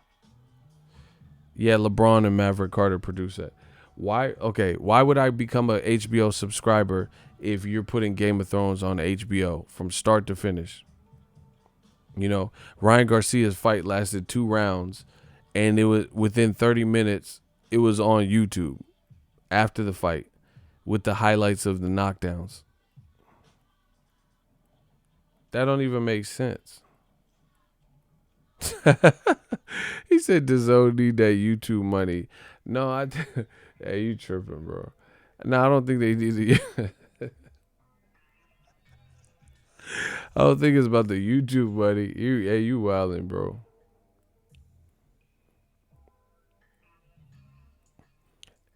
Yeah, LeBron and Maverick Carter produce that. Why would I become a HBO subscriber if you're putting Game of Thrones on HBO from start to finish? Ryan Garcia's fight lasted 2 rounds, and it was within 30 minutes, it was on YouTube after the fight with the highlights of the knockdowns. That don't even make sense. He said DAZN need that YouTube money. No, hey, you tripping, bro. No, I don't think they need it. I don't think it's about the YouTube money. You wildin', bro.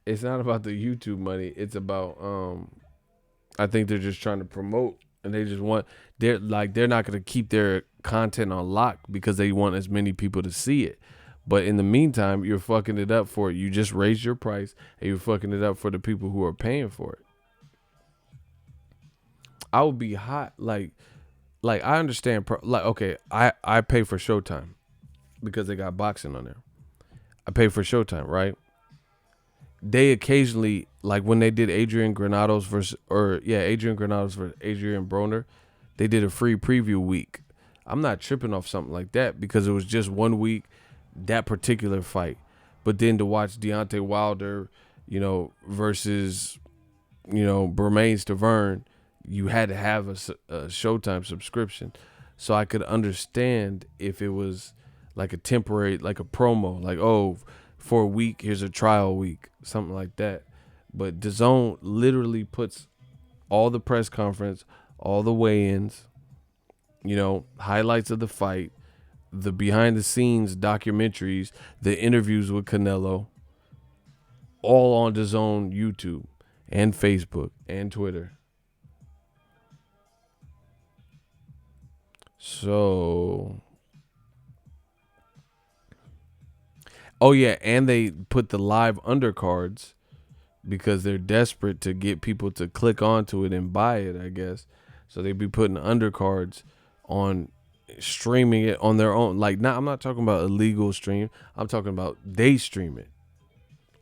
It's not about the YouTube money. It's about I think they're just trying to promote, and they're not gonna keep their content on lock because they want as many people to see it. But in the meantime, you're fucking it up for it. You just raised your price, and you're fucking it up for the people who are paying for it. I would be hot. Like I understand. Okay, I pay for Showtime because they got boxing on there. I pay for Showtime, right? They occasionally, like when they did Adrian Granados versus Adrian Broner, they did a free preview week. I'm not tripping off something like that because it was just 1 week, that particular fight. But then to watch Deontay Wilder, versus, Bermain Stavern, you had to have a Showtime subscription. So I could understand if it was like a temporary, like a promo, like, oh, for a week, here's a trial week, something like that. But DAZN literally puts all the press conference, all the weigh-ins, highlights of the fight, the behind-the-scenes documentaries, the interviews with Canelo, all on DAZN YouTube and Facebook and Twitter. So, oh yeah, and they put the live undercards because they're desperate to get people to click onto it and buy it, I guess. So they be putting undercards on, streaming it on their own. Like, I'm not talking about illegal stream. I'm talking about they stream it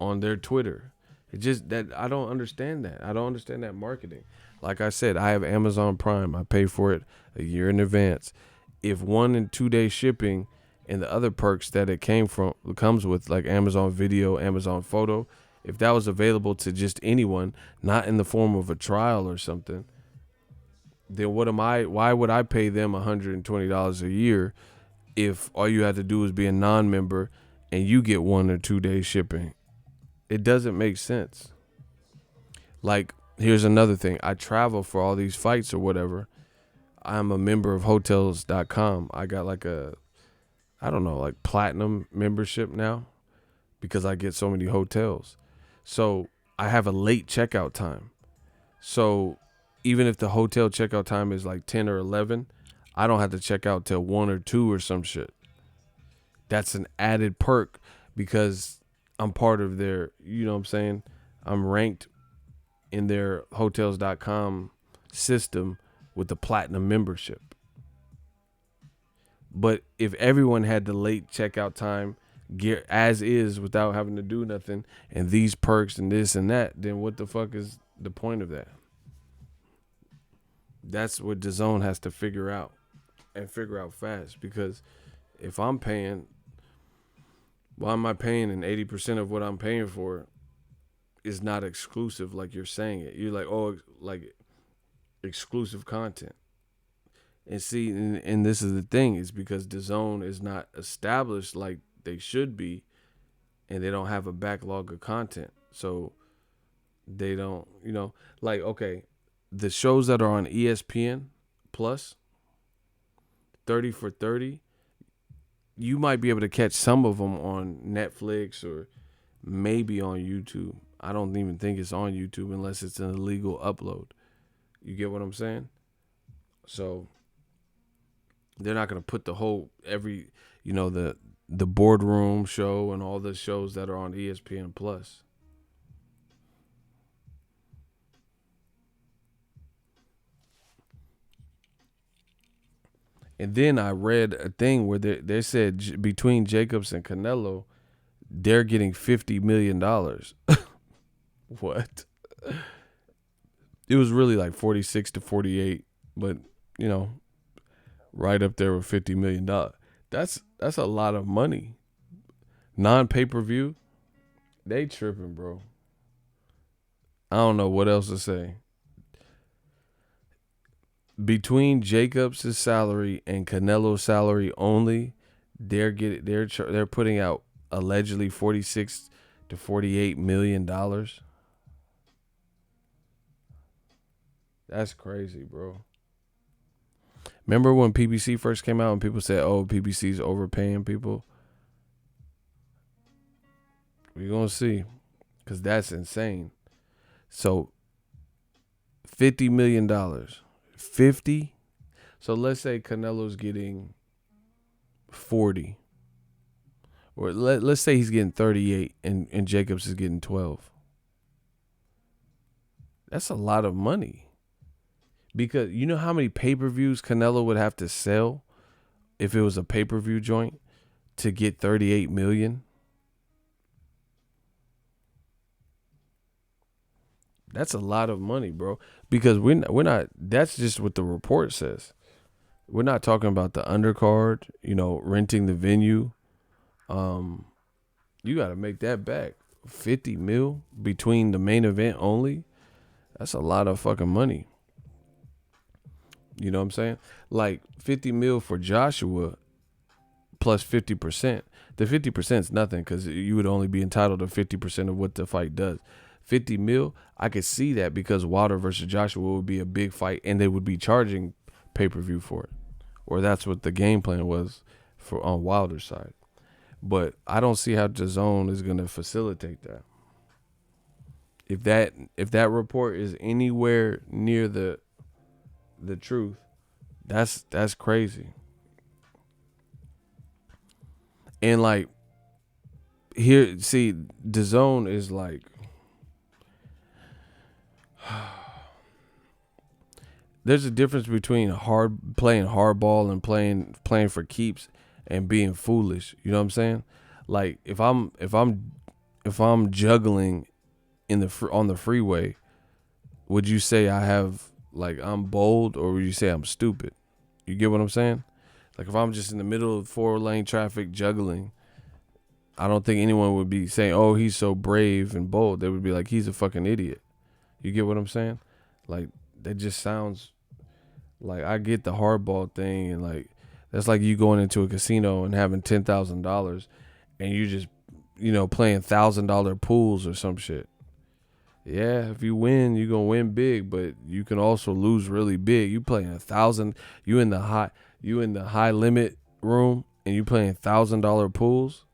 on their Twitter. It just that I don't understand that. I don't understand that marketing. Like I said, I have Amazon Prime. I pay for it a year in advance. If 1 and 2 day shipping and the other perks that it comes with, like Amazon Video, Amazon Photo, if that was available to just anyone, not in the form of a trial or something, then why would I pay them $120 a year if all you have to do is be a non-member and you get 1 or 2 days shipping. It doesn't make sense. Like, here's another thing. I travel for all these fights or whatever. I'm a member of hotels.com. I got like like platinum membership now because I get so many hotels. So I have a late checkout time. So even if the hotel checkout time is like 10 or 11, I don't have to check out till 1 or 2 or some shit. That's an added perk because I'm part of their, you know what I'm saying? I'm ranked in their hotels.com system with the platinum membership. But if everyone had the late checkout time as is without having to do nothing and these perks and this and that, then what the fuck is the point of that? That's what DAZN has to figure out and figure out fast, because if I'm paying, why am I paying, and 80% of what I'm paying for is not exclusive like you're saying it. You're like, oh, like exclusive content. And see, and this is the thing, is because DAZN is not established like they should be, and they don't have a backlog of content. So they don't, like, okay, the shows that are on ESPN Plus, 30 for 30, you might be able to catch some of them on Netflix or maybe on YouTube. I don't even think it's on YouTube unless it's an illegal upload. You get what I'm saying? So they're not going to put the whole, the boardroom show and all the shows that are on ESPN Plus. And then I read a thing where they said between Jacobs and Canelo, they're getting $50 million. What? It was really like 46 to 48, but, right up there with $50 million. That's a lot of money. Non-pay-per-view, they tripping, bro. I don't know what else to say. Between Jacobs' salary and Canelo's salary only, they're putting out allegedly 46 to 48 million dollars. That's crazy, bro. Remember when PBC first came out and people said, "Oh, PBC's overpaying people"? We're gonna see, because that's insane. So, $50 million. 50. So let's say Canelo's getting 40. Or let's say he's getting 38 and Jacobs is getting 12. That's a lot of money. Because you know how many pay-per-views Canelo would have to sell if it was a pay-per-view joint to get 38 million? That's a lot of money, bro. Because we're not. That's just what the report says. We're not talking about the undercard. Renting the venue. You got to make that back. 50 mil between the main event only. That's a lot of fucking money. You know what I'm saying? Like 50 mil for Joshua plus 50%. The 50% is nothing because you would only be entitled to 50% of what the fight does. 50 mil, I could see that because Wilder versus Joshua would be a big fight and they would be charging pay-per-view for it. Or that's what the game plan was for on Wilder's side. But I don't see how DAZN is going to facilitate that. If that report is anywhere near the truth, that's crazy. And like here, see, DAZN is like, there's a difference between playing hardball and playing for keeps and being foolish. You know what I'm saying? Like if I'm juggling on the freeway, would you say I'm bold, or would you say I'm stupid? You get what I'm saying? Like if I'm just in the middle of 4-lane traffic juggling, I don't think anyone would be saying, "Oh, he's so brave and bold." They would be like, "He's a fucking idiot." You get what I'm saying? Like that just sounds like, I get the hardball thing and like That's like you going into a casino and having $10,000 and you just, playing $1,000 pools or some shit. Yeah, if you win, you're gonna win big, but you can also lose really big. You playing 1,000, you in the high limit room and you playing $1,000 pools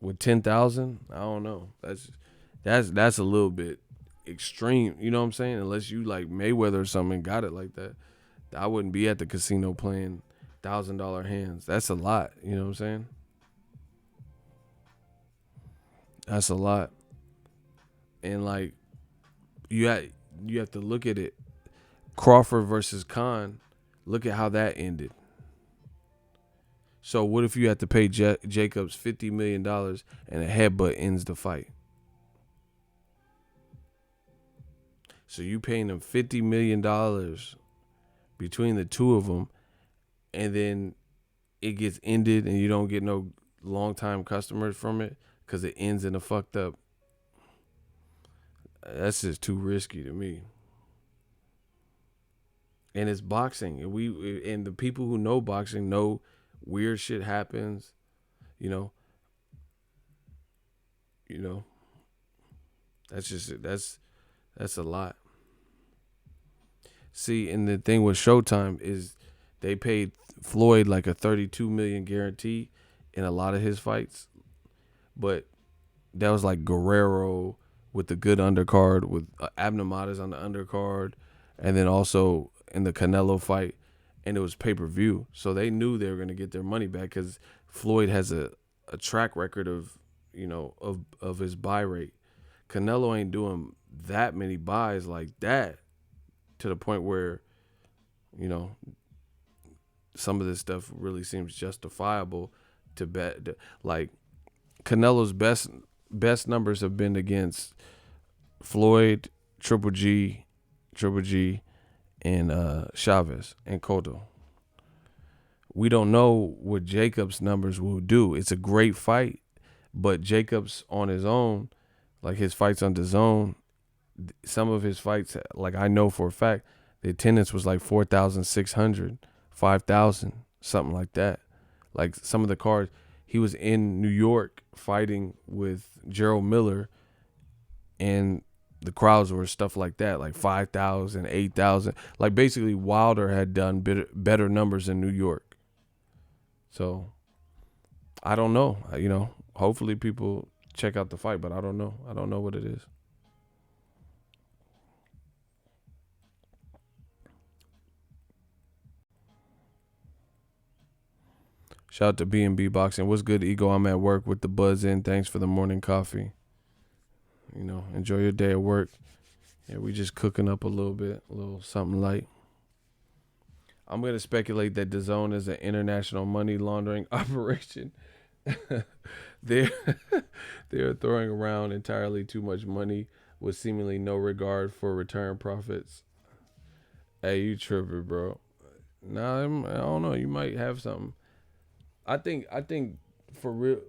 with 10,000. I don't know. That's a little bit extreme. You know what I'm saying? Unless you like Mayweather or something and got it like that, I wouldn't be at the casino playing $1,000 hands. That's a lot. You know what I'm saying? That's a lot. And like you have to look at it. Crawford versus Khan. Look at how that ended. So what if you had to pay Jacobs $50 million and a headbutt ends the fight? So you paying them $50 million between the two of them, and then it gets ended and you don't get no long-time customers from it because it ends in a fucked up. That's just too risky to me. And it's boxing, and the people who know boxing know weird shit happens. You know. That's a lot. See, and the thing with Showtime is they paid Floyd like a $32 million guarantee in a lot of his fights, but that was like Guerrero with the good undercard with Abnormatas on the undercard, and then also in the Canelo fight, and it was pay-per-view, so they knew they were going to get their money back because Floyd has a track record of of his buy rate. Canelo ain't doing that many buys like that to the point where some of this stuff really seems justifiable to bet. Like Canelo's best numbers have been against Floyd, Triple G, and Chavez and Cotto. We don't know what Jacobs' numbers will do. It's a great fight, but Jacobs on his own, like his fights on DAZN, some of his fights, like I know for a fact, the attendance was like 4,600, 5,000, something like that. Like some of the cards, he was in New York fighting with Gerald Miller, and the crowds were stuff like that, like 5,000, 8,000. Like basically Wilder had done better numbers in New York. So I don't know. Hopefully people check out the fight, but I don't know. I don't know what it is. Shout out to B&B Boxing. What's good, Ego? I'm at work with the buzz in. Thanks for the morning coffee. Enjoy your day at work. Yeah, we just cooking up a little something light. I'm going to speculate that DAZN is an international money laundering operation. they're throwing around entirely too much money with seemingly no regard for return profits. Hey, you tripping, bro. Nah, I don't know. You might have something. I think for real.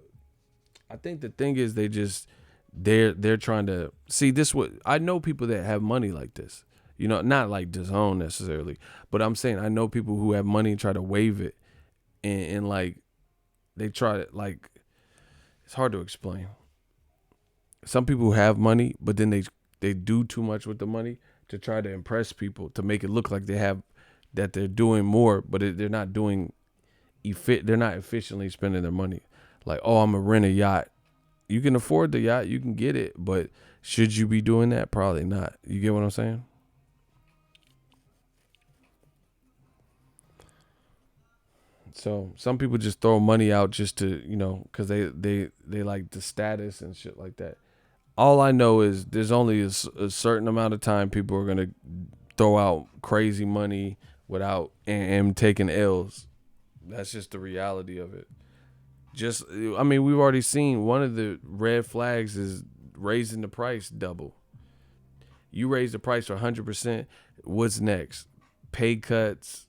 I think the thing is they're trying to see this. What I know people that have money like this. Not like DAZN necessarily, but I'm saying I know people who have money and try to wave it, and like they try to like. It's hard to explain. Some people have money, but then they do too much with the money to try to impress people to make it look like that they're doing more, but they're not doing. They're not efficiently spending their money. Like, oh, I'm gonna rent a yacht. You can afford the yacht, you can get it, but should you be doing that? Probably not. You get what I'm saying? So some people just throw money out just to, because they like the status and shit like that. All I know is there's only a certain amount of time people are gonna throw out crazy money without and taking L's. That's just the reality of it. We've already seen one of the red flags is raising the price double. You raise the price for 100%. What's next? Pay cuts,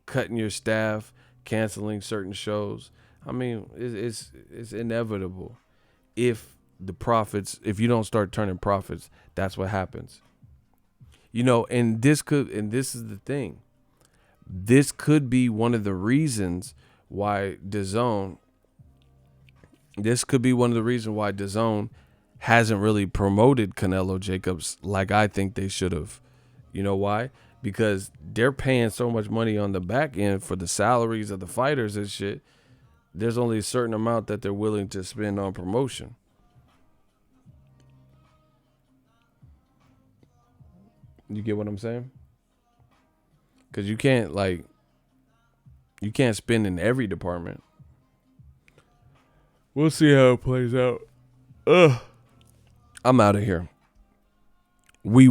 cutting your staff, canceling certain shows. It's inevitable. If you don't start turning profits, that's what happens. And this is the thing. this could be one of the reasons why DAZN hasn't really promoted Canelo Jacobs like I think they should have. You know why? Because they're paying so much money on the back end for the salaries of the fighters and shit. There's only a certain amount that they're willing to spend on promotion. You get what I'm saying? Because you can't spend in every department. We'll see how it plays out. I'm out of here. We